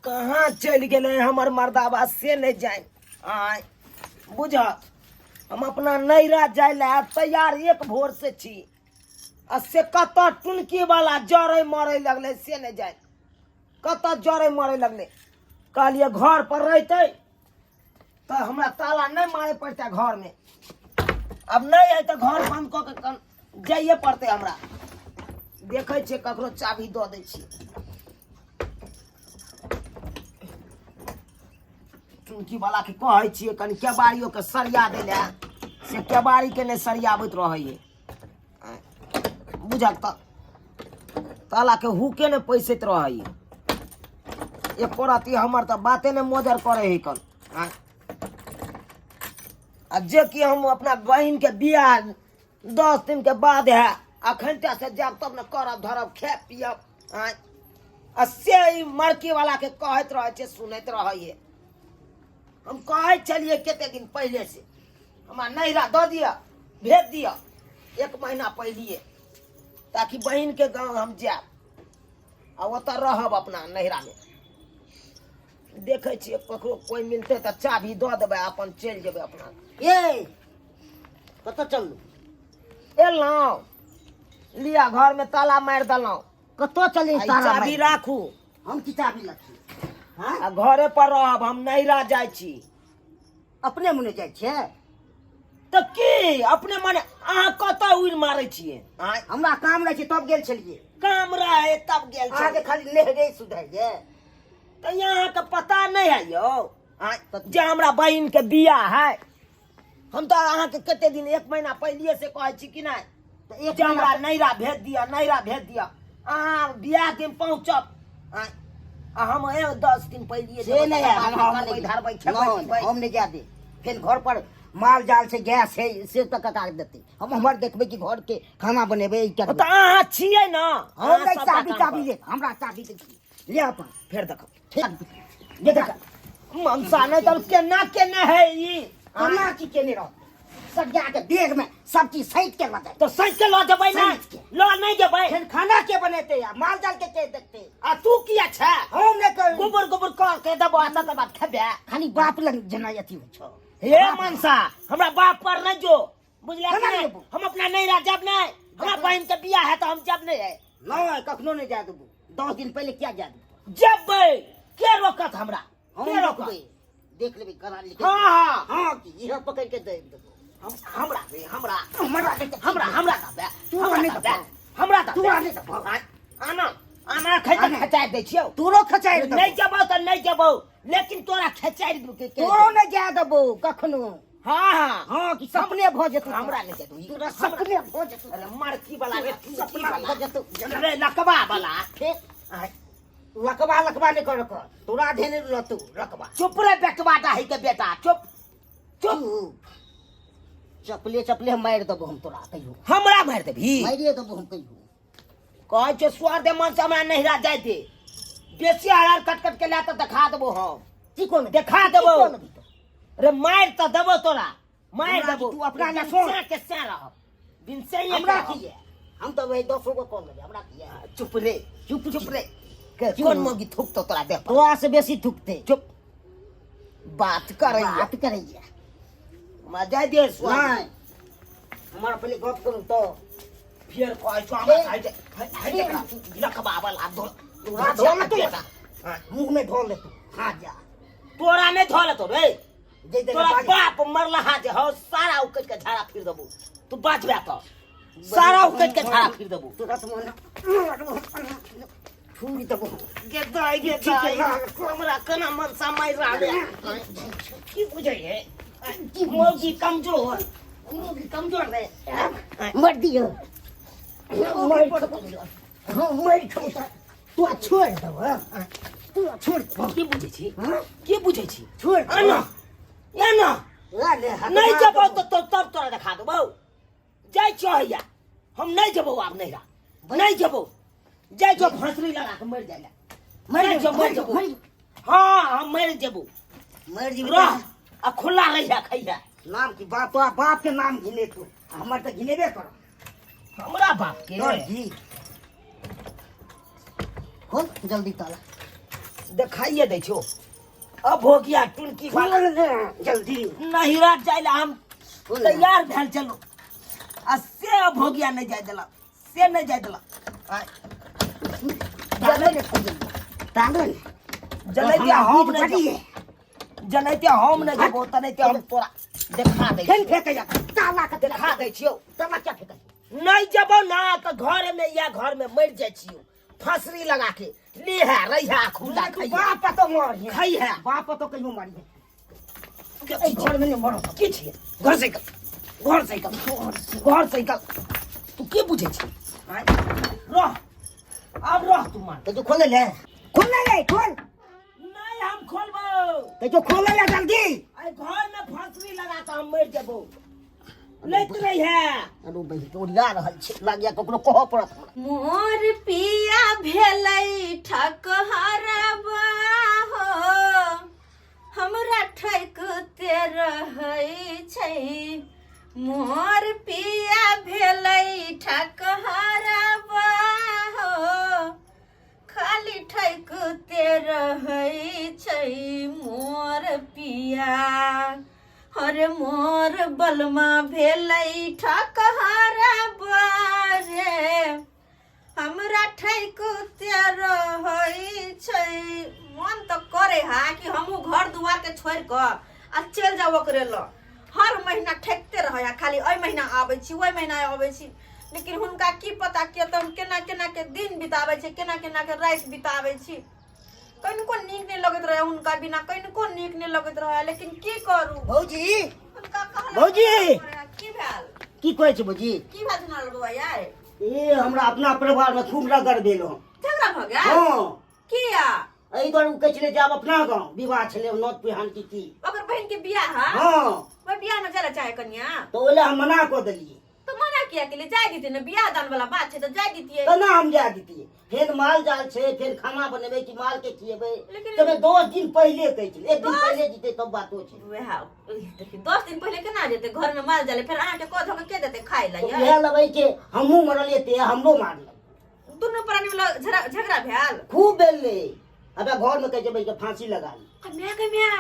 कहाँ चल गए हमर मर्दाबा से नहीं जाए आय बुझ हम अपना नैरा जाए ला तैयार एक भोर से छी आ से कत टुनकी वाला जरे मरे लगले से नहीं जाए कत जरे मरे लगले कहलिए घर पर रहते तो हमरा ताला नहीं मारे पड़ता घर में अब नहीं है तो घर बंद कऽ के जाइए पड़ते हमरा देखे छे ककरो चाबी दऽ दै छी टुनकी वाला के कहै छियै कनि केबाड़ियो के सरिया दै ले से केबाड़ी के नहीं सरियाबैत रहैये बुझल ताला के हुके ने पैसैत रहैये एको राती हमर तो बाते ने मोजर करे है कल आ जे कि हम अपना बहन के बियाह 10 दिन के बाद है अखनटा से जाब तब न करब धरब खाए पियब आ से मड़की वाला के कहत रहे छे सुनैत रहिए हम कहे चलिए केते दिन पहले से हमारा नैरा दऽ दिया भेज दिया 1 महीना पहलिए ताकि बहन के गांव हम जाब आ ओतऽ रहब अपना नैरा में देखे छिए ककरो कोई मिलते तो चाबी दऽ देबै अपन चल जेबै अपना ए कतऽ चलू एलहुँ लिया घर में ताला मार दलहुँ कतऽ चली चाबी राखू हम की चाबी रखी आ घरे पर रहब हम नैरा जाइ छी अपने मुने जाइ छियै तो की अपने मने अहाँ कतऽ उड़ मारे छिए हमरा काम रहे छै तब गेल छलिए काम रहे तब गेल अहाँ के खाली लेहरे सुधार जे तो यहाँ के पता नहीं है यो जे हमरा बहन के बियाह है हम तो अहाँ के कते दिन 1 महीना पहले से कहै छी कि नहीं तो एक जे हमरा नैरा भेज दिया अहाँ बियाह दिन पहुँचब आ हम 10 दिन पहले से नहीं है हम नहीं जा दे फिर घर पर माल जाल से गैस है से तक कटा देते हम हमार देखबे कि घर के खाना बनेबे तो अहाँ छियै ना हम चाबी ले हमरा चाबी दे ले अपन फिर देखो ये देख मनसा नहीं तो केना है ये केना की केने रह सब जाके बैग में सब चीज सहित के लगे तो सच के लो जबै ना लो नहीं जबै फिर खाना के बनेते या माल जाल के देखते आ तू किया छ हम ने कर गोबर कर के दबो आता त बात खेबे खाली बाप लग जना अथी हो छ हे मनसा हमरा बाप पर नहीं जो बुझलिया कि नहीं हम अपना नैरा जब नहीं हमरा बहन के बियाह है तो हम जब नहीं है नहीं कखनो नहीं जा देबो 10 दिन पहले क्या जा देबो जबै के रोकत हमरा के रोकबे देख लेबे करा लिख हां कि यह पकड़ के दे देबो हमरा तू नहीं आना खचाय दै छियौ तोरो खचाय नहीं जबौ तो नहीं जबौ लेकिन तोरा खचाय के तोरो नहीं जा देबो कखनो हां कि सपने भ जेतौ हमरा नहीं जेतौ तोरा सपने भ जेतौ अरे मड़की वाला रे सपना भ जेतौ रे लकबा वाला लकबा नहीं कर तोरा धेने रहतौ रकबा चुप रे बेटवा दाही के बेटा चुप चपले मार देबो हम तोरा कहियो हमरा मार देबी मारिए देबो हम कहियो कहै छै स्वार दे मन से हमरा नहिरा जाय दे बेसी हरार कट के ला त देखा देबो हम की कोन देखा देबो रे मार त देबो तोरा मार देबो तू अपना ना सोच के से रह बिन से ही हमरा की है हम तो वही 200 को कौन हमरा की है चुप रे कौन मोगी थूक तो तोरा दे तोरा से बेसी थूकते चुप बात करैया मजा दे स्वार नहीं हमारा पहले गप करू तो फिर कहै छ हमरा लकबा वाला धोल बेटा मुंह में ढोल ले तू हां जा तोरा नहीं धोल तो रे जे तोरा बाप मरला हाथ हो सारा उकट के झाड़ा फिर देबो तू बचबे तो सारा उकट के झाड़ा फिर देबो तोरा तो मन फूल देबो गे दाई हमरा कना मन समय रावे की बुझै है मोगी कमजोर रे मर दियो मर तू छोड़ दो तू छोड़ की बुझै छी की बुझै छी छोड़ आना नहीं जबो तो तब तोरा देखा देबो जाय छहिया हम नहीं जबो आब नहीं जबो जाय जो फसरी लगा के मर जाइला मर जबो हां हम मर जबो रह आ खुला रहिया खैया नाम की बाप के नाम गिने तू हमर त गिनेबे कर हमरा बाप के जी खोल जल्दी ताला दिखाइए दे छो अब हो गया टुनकी वाला जल्दी नहिरा जाइला हम तैयार भेल चलो आ से अब हो गया नहीं जाय देला से नहीं जाय देला जनैते हम नहीं जनैते हम नहीं जेबो तनैते हम तोरा देखा दे खेल फेंके जा ताला के देखा दे छियो ताला क्या फेंके नहीं जेबो ना तो घर में या घर में मर जाय छियो फसरी लगा के ले है रहिया खुला तू बाप तो मर है खाई है बाप तो कहियो मारी है के घर में मरो की छिए घर से निकल तू के बुझे छी रह अब रह तू मान तो खोले ले खोल नहीं हम खोलबो तो खोले ले जल्दी आई घर में फसरी लगा के हम मर जेबो लैत नहीं है अरे बहिन तो उड़िया रहल छै लागिया ककरो कह पड़त मोर पिया भेलै ठकहरबा हो हमरा ठकते रहै छै मोर पिया भेलै ठकहरबा हो खाली ठकते रहै छै मोर पिया हरे मोर बलमा भेलै ठकहरबा रे हमरा ठकते रहै छै मन तो करे हा कि हमहू घर दुआर के छोड़ के आ चल जाओ ओकरे ल हर महीना ठकते रहे खाली ओइ महीना आबै छी ओइ महीना आबै छी लेकिन हुनका की पता के त केना केना के दिन बिताबै छै केना केना के रात बिताबै छी कनिको नीक नहीं लगत रहे हुनका बिना कनिको नीक नहीं लगत रहे लेकिन की करू भौजी हुनका कहला भौजी की भेल की कहै छै भौजी की भेल सुना लगवा यार ए हमरा अपना परिवार में खूब रगड़ देलो झगड़ा भ गया हां किया एहि दुआरे उ कहै छलै जे आब अपना गाँव विवाह छलै नौत पिहान की ओकर बहन के बियाह है हां वो बियाह में जरा चाहे कन्या तो ओले हम मना क देलिए तो मना किया के लिए जाय दीती ना बियाह दान वाला बात है तो जाय दीती तो ना हम जा दीतिए फिर माल जाल छै फिर खाना बनेबे कि माल के खिएबे लेकिन- तबे 10 दिन पहले कहै छलै एक दिन पहले जीते तब बातो छै वह देखिए 10 दिन पहले केना जेते घर में माल जाले फिर आहाँ के कह धो के देते खाए ला तो यार इहे लबै के हमहू मरलिए ते हमरो मारल दोनों प्राणी वाला झगड़ा भेल खूब बेलले अबे घर में कह जेबै के फांसी लगा ली कन्या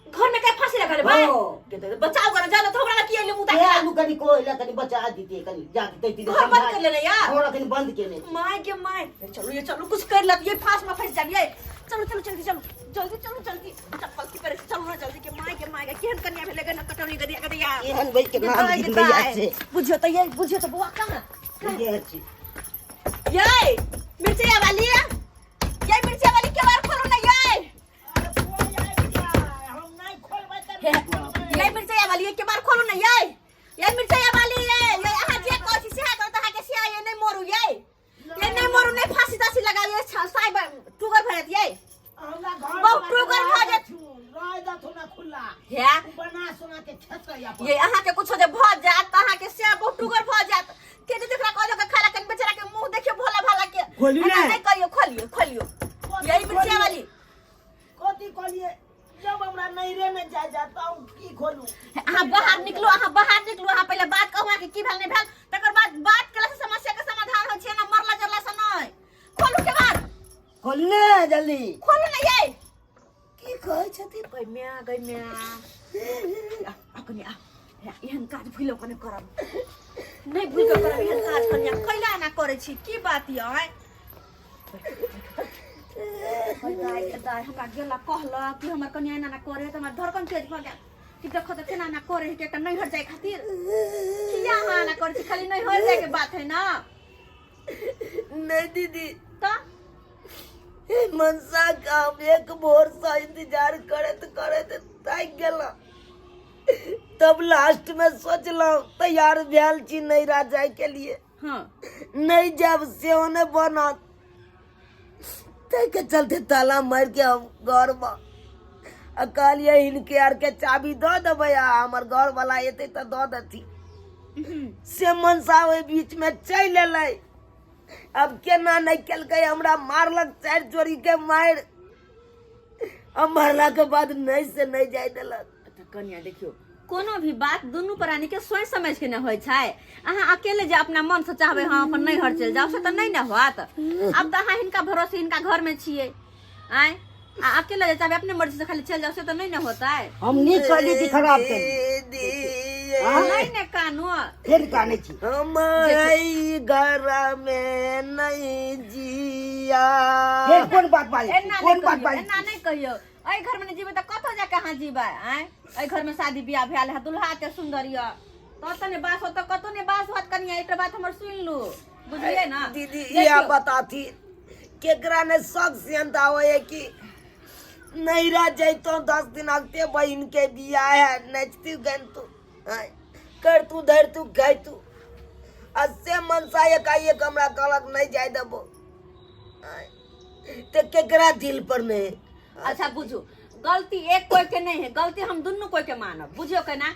घर में क्या फांसी लगा रे भाई हाँ। बचाओ कर जा तो हमरा की ले मुता ए आलू कनी कोइला कनी बचा दीतिए कनी जा देती घर बंद कर लेना यार थोड़ा कनी बंद केने माय के माय चलो ये चलो कुछ कर लग ये फांस में फंस जाइए चलो चलो जल्दी चलो जल्दी चप्पल की पर चलो ना जल्दी के माय के केहन कन्या भेले ना कटौनी कर दिया एहन भाई के नाम दिन भैया से बुझियो तो बुआ कहां ये छी ये मिर्चिया वाली है ये मिर्चिया वाली के बार खोलो ना ये मिर्चिया वाली के बार खोलो ना ये मिर्चिया वाली है ये आहा जे कोसी से हां तो के सिया ये नहीं मोरू ये नहीं मोरू नहीं फांसी तासी लगा ये साइब टुगर भरत ये बहुत टुगर भरत राजा थोड़ा खुला है बना सुना के खेत या ये आहा के कुछ जे भ जात आहा के से बहुत टुगर भ जात के जे देखला को के खाला के बेचारा के मुंह देखियो भोला भाला के खोली ना। नहीं कहियो खोलियो यही मिर्चिया वाली कथी कहलिए जब हमरा नैरे में जा जाता हूं की खोलू अहाँ बाहर निकलो अहाँ पहले बात कहू कि की भेल नहीं भेल तकर बाद बात केला से समस्या के समाधान हो छै ना मरला जरला से नहीं खोलू के बाद खोलने जल्दी खोलू ना ये की कहै छथि गै म्या अकनिया एहन काज भूलो कने करब नहीं भूल के करब एहन काज कन्या कैला ना करे छी की बात है दाई हमरा गेला कहला कि हमर कन्या ना करे त हमर धड़कन तेज भ गेल कि देखो त केना ना करे के नहीं हट जाए खातिर किया हां ना करे छी खाली नहीं हट जाए के बात है ना नहीं दीदी त मनसा का हम एक भोर से इंतजार करत थक गेला तब लास्ट में सोचलौ तैयार भेल छी नैरा जाए के लिए हां नहीं जब से होने बनत ते के चलते ताला मार के हम घर में अकालिए इनके आर के चाबी दो देबै आ हमर घर वाला एते त दो देती से मनसा ओहि बीच में चल एलै अब केना नहीं केलकै हमरा मारलक 4 चोरी के मार अब मारला के बाद नहीं से नहीं जाय देलक त कन्या देखियो कोनो भी बात दोनों प्राणी के सोच समझ के न होय छै अहाँ अकेले जे अपना मन से चाहबे हां अपन नहीं हर चल जाओ से त नहीं न होत अब त अहाँ हिनका भरोसे हिनका घर में छिए आय अकेले ले चाहे अपने मर्जी से खाली चल जाओ से तो नहीं ना होता है। हम नहीं कहली कि खराब कर नहीं ना कानू फिर काने छी हम आई घर में नहीं जिया। फिर कौन बात बाई एना कौन बात बाई एना नहीं कहियो एई घर में जीवे त कतो जा कहां जीवे हैं। एई घर में शादी बियाह भेल है दुल्हा के सुंदरिया तो तने बास हो तो कतो ने बास बात कनिया एक बात हमर सुन लू बुझलिए ना दीदी ये बताती केकरा ने शक से अंदावे कि नहीं रह जैतो 10 दिन अगते बहन के बियाह है नचती गन तू कर तू धर तू गई तू असे मनसा एक हमरा गलत नहीं जाय देबो ते केकरा दिल पर नहीं। अच्छा बुझू गलती एक कोई के नहीं है गलती हम दुनू कोई के मानब बुझियो के ना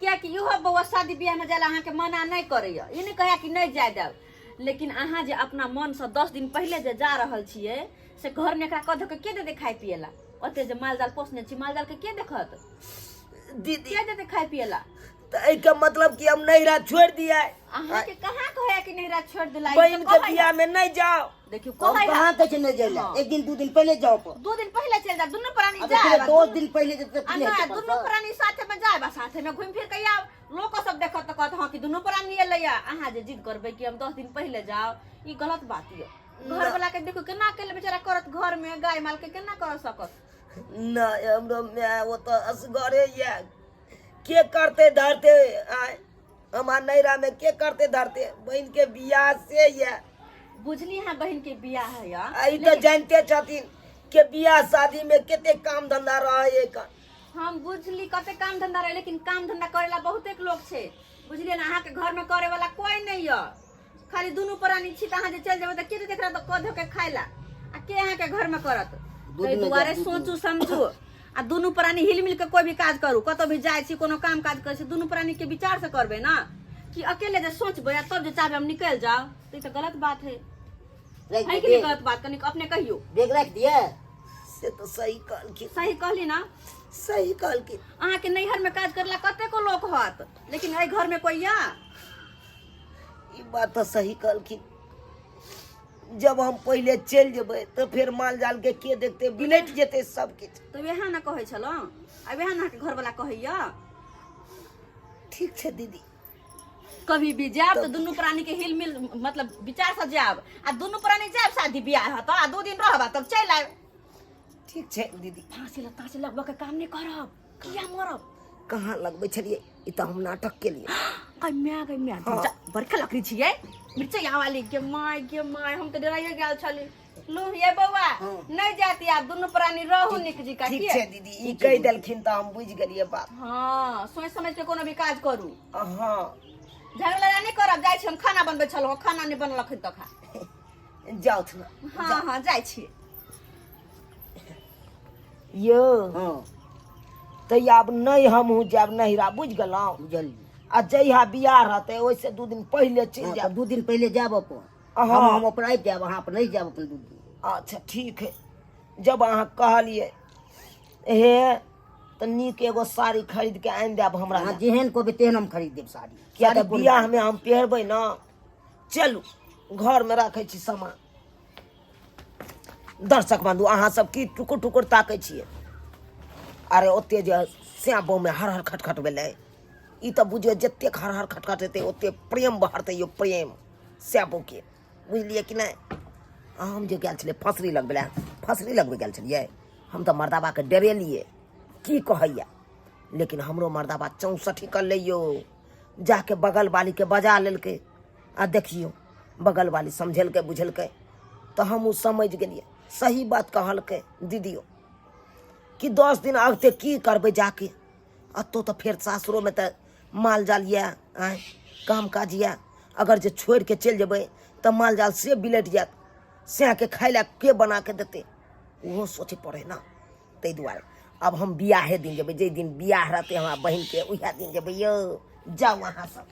क्या कि इहो बउआ शादी बियाह में जाला अहाँ के मना नहीं करैया ई नहीं कहे कि नहीं जाय देब लेकिन अहाँ जे अपना मन से 10 दिन पहले जे जा रहल छिए से घर में एकरा कह के दे खाय पिएला ओते जे माल जाल पोसने छी माल जाल के देखत दीदी के दे खाय पिएला तो एका मतलब कि हम नहीं रह छोड़ दिया अहाँ के कहां कहे कि नहीं रात छोड़ दिलाई बहन के बियाह में नहीं जाओ। देखियो हम कहै कहां कह नहीं जाइला एक दिन 2 दिन पहले जाओ पर 2 दिन पहले चल जा दुनू प्राणी अब जाए 2 दिन पहले जब अन्ना दुनू प्राणी साथे में जाए बा साथे में घूम फिर के आव लोग सब देखत त कहत हां कि दुनू प्राणी एलैया अहाँ जे जिद करबै कि हम 10 दिन पहले जाओ ई गलत बात है। घर वाला के देखो केना के बेचारा करत घर में गाय माल के केना कर सकत ना हमरो में वो तो असगरे ये के करते धरते हमार नैरा में के करते धरते बहन के बियाह से ये बुझली है बहन के बियाह है या आई तो जानते छथिन के बियाह शादी में केते काम धंधा रहे का हम बुझली कते काम धंधा रहे लेकिन काम धंधा करेला बहुत एक लोग छे बुझलिए ना अहाँ के घर में करे वाला कोई नहीं है खाली दुनू प्राणी छी त अहाँ जे चल जेबै त के देख रहा त कधो के खाइला आ के अहाँ के घर में करत तै दुआरे सोचू समझू आ दुनू प्राणी हिलमिल के कोई भी काज करू कतो भी जाय छी कोनो काम काज करे छी दुनू प्राणी के विचार से करबे ना कि अकेले जे सोचबे आ तब जे चाहे हम निकल जाओ त तो गलत बात है कि नहीं गलत बात कनी अपने कहियो बैग रख दिया से तो सही कहल की सही कहली ना सही कहल की अहाँ के नैहर में काज करला कते को लोग होत लेकिन एई घर में कोई या ई बात तो सही कहल की जब हम पहले चल जेबै तो फिर माल जाल के देखते बिलट जेते सब किछ तो वेहा ना कहै छलो आ वेहा ना के घर वाला कहैया ठीक छे दीदी कभी भी जाब तो दुनू प्राणी के हिल मिल मतलब विचार से जाब आ दुनू प्राणी जाब शादी बियाह हत आ 2 दिन रहबा तब चल आब ठीक छे दीदी फांसी लता से लगबा के काम नहीं करब किया मरब कहाँ लगबै छलिए ई तो हम नाटक के लिए गम्या बड़का लकड़ी छिए मिर्चा वाली के माय हम तो डराइए गेल छली लो ये बउआ नहीं जाती आप दुनू प्राणी रहू निक जी का ठीक छे दीदी ई कह देलखिन त हम बुझ गेलिए बात। हां सोच समझ के कोनो भी काज करू हां झगड़ा नहीं करब जाय छी हम खाना बनबै छलो खाना नहीं बनलख त खा जाओ थना हां जाय छी यो हां तो अब नहीं हमहू जाब नहिरा बुझ गेलौ बुझल आ जहिया बियाह रहते ओइसे 2 दिन पहले चल जा 2 दिन पहले जाब अपन हम अपन आबि जाब अहाँ अपन नहीं जाब अपन 2 दिन अच्छा ठीक है जब अहाँ कहलिए हे तो नीक एगो साड़ी खरीद के आनि देब हमरा अहाँ जेहन कहबै तेहन हम खरीद देब साड़ी किया तो बियाह में हम पहरबै ना चलू घर में रखे छी सामान दर्शक बंधु अहाँ सब की टुकुर टुकुर ताकै छियै अरे ओते जे श्याम बहू में हर हर खटखट भेलै ई तो बुझियो जतेक हर हर खटखट हेतै ओते प्रेम बढ़तै यो प्रेम श्याम बहू के बुझलिए कि नहीं। हम जे गेल छलियै फसरी लगबै गेल छलियै हम तो मर्दाबा के डरेलिए की कहैया लेकिन हमरो मर्दाबा 64 कर लियो जाके बगल वाली के बजा लेलकै आ देखियो बगल वाली समझेलकै बुझेलकै तो हम समझ गेलिए सही बात कहलकै दीदियो कि 10 दिन आगते की करबै जाके अतो तो फिर सासुरो में तो माल जाल या काम काज या अगर जे छोड़ के चल जेबै तो माल जाल से बिलट जात से के खाय ला के बना के देते वो सोचे पड़े ना तै दुआरे अब हम बियाहे दिन जेबै जे दिन बियाह रहते हमारा बहन के उहे दिन जेबै यो जाओ अहाँ सब।